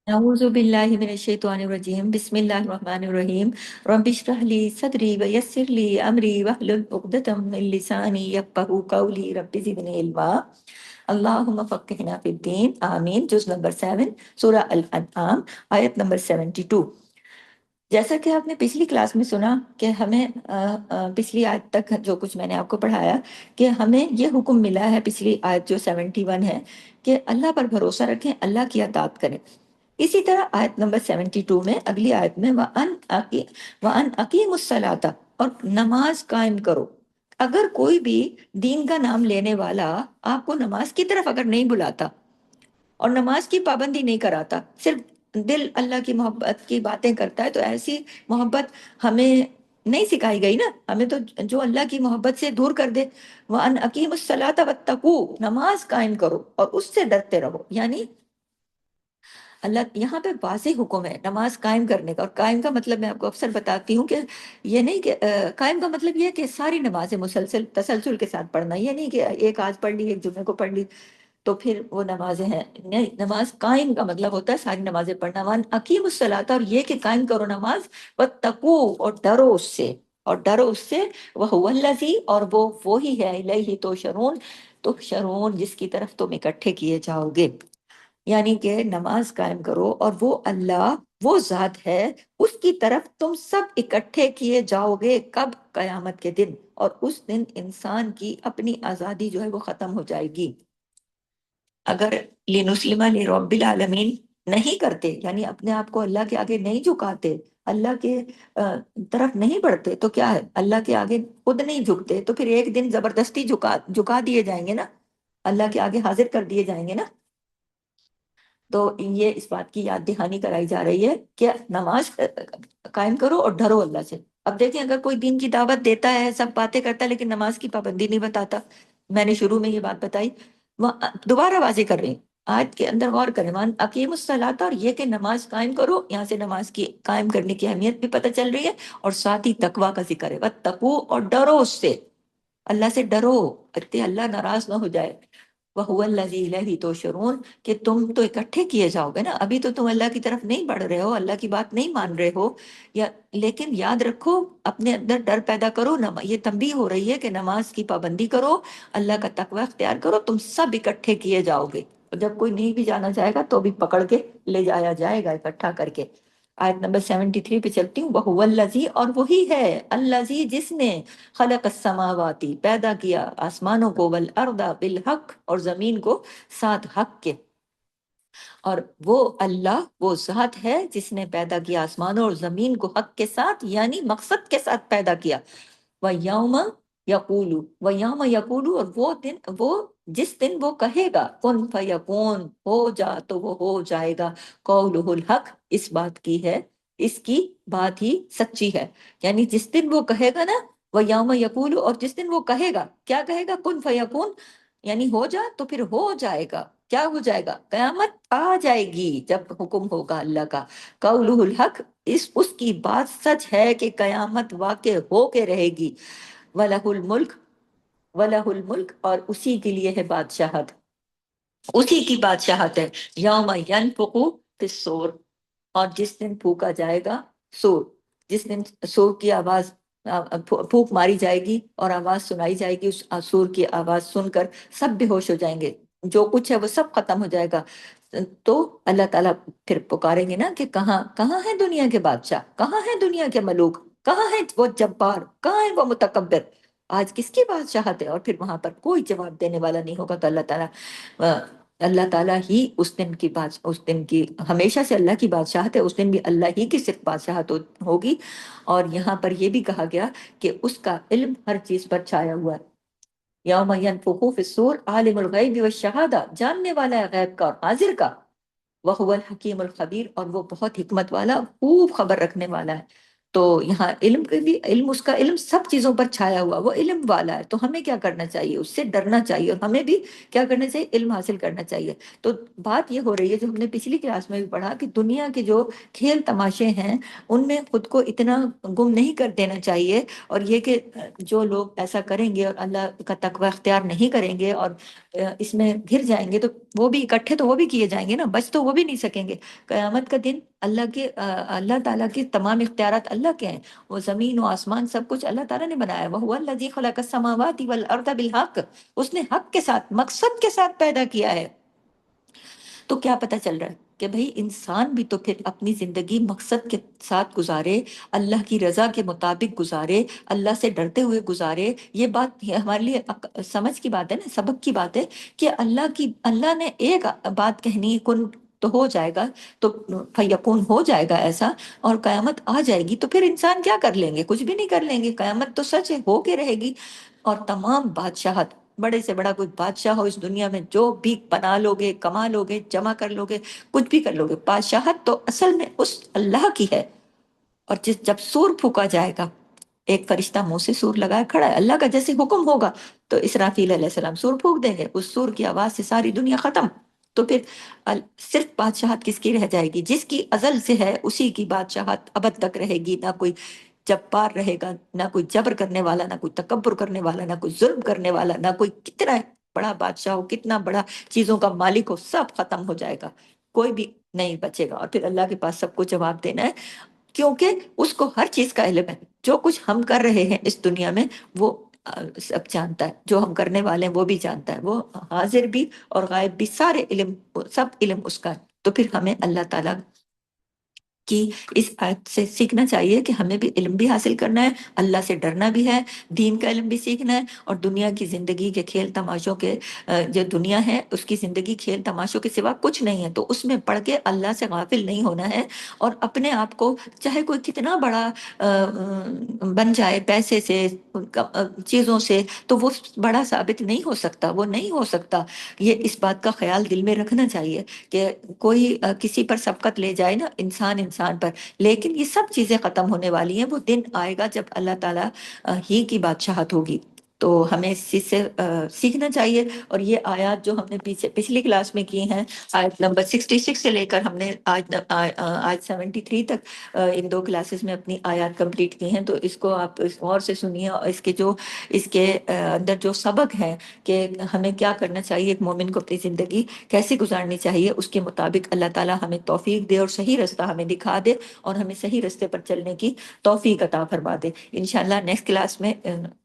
أعوذ بالله من الشيطان الرجيم بسم الله الرحمن الرحيم رب اشرح لي صدري ويسر لي أمري واحلل عقدة من لساني يفقهوا قولي رب زدني علما اللهم فقهنا في الدين آمین. جز نمبر 7 سورہ الانعام آیت نمبر 72. جیسا کہ آپ نے پچھلی کلاس میں سنا کہ ہمیں پچھلی آیت تک جو کچھ میں نے آپ کو پڑھایا کہ ہمیں یہ حکم ملا ہے، پچھلی آیت جو 71 ہے، کہ اللہ پر بھروسہ رکھیں، اللہ کی اطاعت کریں. اسی طرح آیت نمبر 72 میں، اگلی آیت میں وَأَنْ أَقِيمُوا الصَّلَاةَ، اور نماز قائم کرو. اگر کوئی بھی دین کا نام لینے والا آپ کو نماز کی طرف اگر نہیں بلاتا اور نماز کی پابندی نہیں کراتا، صرف دل اللہ کی محبت کی باتیں کرتا ہے، تو ایسی محبت ہمیں نہیں سکھائی گئی نا. ہمیں تو جو اللہ کی محبت سے دور کر دے. وَأَنْ أَقِيمُوا الصَّلَاةَ وَاتَّقُوهُ، نماز قائم کرو اور اس سے ڈرتے رہو. یعنی اللہ یہاں پہ واضح حکم ہے نماز قائم کرنے کا. اور قائم کا مطلب میں آپ کو اکثر بتاتی ہوں کہ یہ نہیں کہ قائم کا مطلب یہ ہے کہ ساری نمازیں مسلسل تسلسل کے ساتھ پڑھنا. یہ نہیں کہ ایک آج پڑھ لی، ایک جمعے کو پڑھ لی تو پھر وہ نمازیں ہیں. نہیں، نماز قائم کا مطلب ہوتا ہے ساری نمازیں پڑھنا. وان اقیم الصلاۃ، اور یہ کہ قائم کرو نماز، واتقو، اور ڈرو اس سے، اور ڈرو اس سے. وہ الذی، اور وہ وہی ہے، الیہ تحشرون، تو شرون جس کی طرف تم اکٹھے کیے جاؤ گے. یعنی کہ نماز قائم کرو اور وہ اللہ، وہ ذات ہے، اس کی طرف تم سب اکٹھے کیے جاؤ گے. کب؟ قیامت کے دن. اور اس دن انسان کی اپنی آزادی جو ہے وہ ختم ہو جائے گی. اگر لنسلم لرب العالمین نہیں کرتے، یعنی اپنے آپ کو اللہ کے آگے نہیں جھکاتے، اللہ کے طرف نہیں بڑھتے، تو کیا ہے، اللہ کے آگے خود نہیں جھکتے، تو پھر ایک دن زبردستی جھکا دیے جائیں گے نا، اللہ کے آگے حاضر کر دیے جائیں گے نا. تو یہ اس بات کی یاد دہانی کرائی جا رہی ہے کہ نماز قائم کرو اور ڈرو اللہ سے. اب دیکھیں، اگر کوئی دین کی دعوت دیتا ہے، سب باتیں کرتا ہے، لیکن نماز کی پابندی نہیں بتاتا. میں نے شروع میں یہ بات بتائی، وہ دوبارہ واضح کر رہی ہوں، آیت کے اندر غور کریں. وان اقیم الصلاۃ، اور یہ کہ نماز قائم کرو، یہاں سے نماز کی قائم کرنے کی اہمیت بھی پتہ چل رہی ہے، اور ساتھ ہی تقوی کا ذکر ہے. واتقوا، اور ڈرو اس سے، اللہ سے ڈرو کہ اللہ ناراض نہ ہو جائے. وَهُوَ الَّذِي إِلَيْهِ تُحْشَرُونَ، کہ تم تو اکٹھے کیے جاؤ گے نا. ابھی تو تم اللہ کی طرف نہیں بڑھ رہے ہو، اللہ کی بات نہیں مان رہے ہو، یا لیکن یاد رکھو، اپنے اندر ڈر پیدا کرو. یہ تنبیہ ہو رہی ہے کہ نماز کی پابندی کرو، اللہ کا تقوی اختیار کرو، تم سب اکٹھے کیے جاؤ گے. اور جب کوئی نہیں بھی جانا چاہے گا تو بھی پکڑ کے لے جایا جائے گا اکٹھا کر کے. آیت نمبر 73 پہ چلتی ہوں. وَهُوَ الَّذِي، اور وہی ہے، الَّذِي جس نے، خلق السماواتی پیدا کیا آسمانوں کو، والارض بالحق، اور زمین کو ساتھ حق کے. اور وہ اللہ، وہ ذات ہے جس نے پیدا کیا آسمانوں اور زمین کو حق کے ساتھ، یعنی مقصد کے ساتھ پیدا کیا. وَيَوْمَ يَقُولُ، وَيَوْمَ يَقُولُ، اور وہ دن، وہ جس دن وہ کہے گا، کن فیکون، ہو جا تو وہ ہو جائے گا. قولہ الحق، اس بات کی ہے، اس کی بات ہی سچی ہے. یعنی جس دن وہ کہے گا نا، وَيَوْمَ يَقُولُ، اور جس دن وہ کہے گا، کیا کہے گا؟ کن فیکون، یعنی ہو جا تو پھر ہو جائے گا. کیا ہو جائے گا؟ قیامت آ جائے گی جب حکم ہوگا اللہ کا. قولہ الحق، اس کی بات سچ ہے کہ قیامت واقع ہو کے رہے گی. وَلَهُ الْمُلْکِ، وَلَهُ الْمُلْکِ، اور اسی کے لیے ہے بادشاہت، اسی کی بادشاہت ہے. یوم ینفخ فی الصور، اور جس دن پھونکا جائے گا سور، جس دن سور کی آواز، پھونک ماری جائے گی اور آواز سنائی جائے گی، اس سور کی آواز سن کر سب بے ہوش ہو جائیں گے، جو کچھ ہے وہ سب ختم ہو جائے گا. تو اللہ تعالیٰ پھر پکاریں گے نا کہ کہاں کہاں ہے دنیا کے بادشاہ، کہاں ہے دنیا کے ملوک، کہاں ہے وہ جبار، کہاں ہے وہ متکبر، آج کس کی بادشاہت ہے؟ اور پھر وہاں پر کوئی جواب دینے والا نہیں ہوگا. تو اللہ تعالیٰ، اللہ تعالیٰ ہی اس دن کی اس دن کی، ہمیشہ سے اللہ کی بادشاہت ہے، اس دن بھی اللہ ہی کی صرف بادشاہت ہوگی. اور یہاں پر یہ بھی کہا گیا کہ اس کا علم ہر چیز پر چھایا ہوا ہے. یوم ینفخ فی الصور عالم الغیب والشہادہ، جاننے والا ہے غیب کا اور حاضر کا. وَهُوَ الحکیم الخبیر، اور وہ بہت حکمت والا، خوب خبر رکھنے والا ہے. تو یہاں علم کے بھی علم، اس کا علم سب چیزوں پر چھایا ہوا، وہ علم والا ہے، تو ہمیں کیا کرنا چاہیے؟ اس سے ڈرنا چاہیے، اور ہمیں بھی کیا کرنا چاہیے؟ علم حاصل کرنا چاہیے۔ تو بات یہ ہو رہی ہے جو ہم نے پچھلی کلاس میں بھی پڑھا، کہ دنیا کے جو کھیل تماشے ہیں ان میں خود کو اتنا گم نہیں کر دینا چاہیے، اور یہ کہ جو لوگ ایسا کریں گے اور اللہ کا تقوی اختیار نہیں کریں گے اور اس میں گر جائیں گے، تو وہ بھی اکٹھے تو وہ بھی کیے جائیں گے نا، بچ تو وہ بھی نہیں سکیں گے۔ قیامت کا دن اللہ تعالیٰ کے تمام اختیارات اللہ کے ہیں، وہ زمین و آسمان سب کچھ اللہ تعالیٰ نے بنایا ہے۔ وَهُوَ الَّذِي خَلَقَ السَّمَاوَاتِ وَالْأَرْضَ بِالْحَقِّ، اس نے حق کے ساتھ، مقصد کے ساتھ پیدا کیا ہے۔ تو کیا پتہ چل رہا ہے کہ بھئی انسان بھی تو پھر اپنی زندگی مقصد کے ساتھ گزارے، اللہ کی رضا کے مطابق گزارے، اللہ سے ڈرتے ہوئے گزارے۔ یہ بات یہ ہمارے لیے سمجھ کی بات ہے نا، سبق کی بات ہے، کہ اللہ نے ایک بات کہنی، کن تو ہو جائے گا، تو فیکون ہو جائے گا ایسا، اور قیامت آ جائے گی، تو پھر انسان کیا کر لیں گے؟ کچھ بھی نہیں کر لیں گے، قیامت تو سچ ہے، ہو کے رہے گی۔ اور تمام بادشاہت، بڑے سے بڑا کوئی بادشاہ ہو اس دنیا میں، جو بھی بنا لو گے، کما لو گے، جمع کر لو گے، کچھ بھی کر لو گے، بادشاہت تو اصل میں اس اللہ کی ہے۔ اور جب سور پھونکا جائے گا، ایک فرشتہ منہ سے سور لگائے کھڑا ہے، اللہ کا جیسے حکم ہوگا تو اسرافیل علیہ السلام سور پھونک دیں گے، اس سور کی آواز سے ساری دنیا ختم۔ تو پھر صرف بادشاہت کس کی رہ جائے گی؟ جس کی ازل سے ہے اسی کی بادشاہت ابد تک رہے گی، نہ کوئی جبار رہے گا، نہ کوئی جبر کرنے والا، نہ کوئی تکبر کرنے والا، نہ کوئی ظلم کرنے والا، نہ کوئی کتنا بڑا بادشاہ ہو، کتنا بڑا چیزوں کا مالک ہو، سب ختم ہو جائے گا، کوئی بھی نہیں بچے گا، اور پھر اللہ کے پاس سب کو جواب دینا ہے، کیونکہ اس کو ہر چیز کا علم ہے۔ جو کچھ ہم کر رہے ہیں اس دنیا میں وہ سب جانتا ہے، جو ہم کرنے والے ہیں وہ بھی جانتا ہے، وہ حاضر بھی اور غائب بھی، سارے علم، سب علم اس کا ہے۔ تو پھر ہمیں اللہ تعالیٰ کہ اس آیت سے سیکھنا چاہیے کہ ہمیں بھی علم بھی حاصل کرنا ہے، اللہ سے ڈرنا بھی ہے، دین کا علم بھی سیکھنا ہے، اور دنیا کی زندگی کے کھیل تماشوں کے جو دنیا ہے اس کی زندگی کھیل تماشوں کے سوا کچھ نہیں ہے، تو اس میں پڑھ کے اللہ سے غافل نہیں ہونا ہے، اور اپنے آپ کو چاہے کوئی کتنا بڑا بن جائے پیسے سے، چیزوں سے، تو وہ بڑا ثابت نہیں ہو سکتا، وہ نہیں ہو سکتا۔ یہ اس بات کا خیال دل میں رکھنا چاہیے کہ کوئی کسی پر سبقت لے جائے نا، انسان پر، لیکن یہ سب چیزیں ختم ہونے والی ہیں، وہ دن آئے گا جب اللہ تعالیٰ ہی کی بادشاہت ہوگی۔ تو ہمیں اس چیز سے سیکھنا چاہیے، اور یہ آیات جو ہم نے پچھلی کلاس میں کی ہیں، آیت نمبر 66 سے لے کر ہم نے آج 73 تک ان دو کلاسز میں اپنی آیات کمپلیٹ کی ہیں، تو اس کو آپ غور سے سنیے، اور اس کے اندر جو سبق ہے کہ ہمیں کیا کرنا چاہیے، ایک مومن کو اپنی زندگی کیسے گزارنی چاہیے، اس کے مطابق اللہ تعالیٰ ہمیں توفیق دے، اور صحیح رستہ ہمیں دکھا دے، اور ہمیں صحیح رستے پر چلنے کی توفیق عطا فرما دے۔ انشاءاللہ نیکسٹ کلاس میں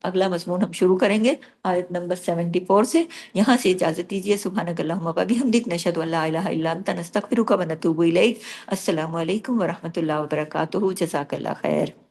اگلا مضمون ہم شروع کریں گے آیت نمبر 74 سے۔ یہاں سے اجازت دیجیے، سبحانک اللہم و بحمدک، نشہد ان لا الہ الا انت، نستغفرک و نتوب الیک۔ السلام علیکم ورحمۃ اللہ وبرکاتہ، جزاک اللہ خیر۔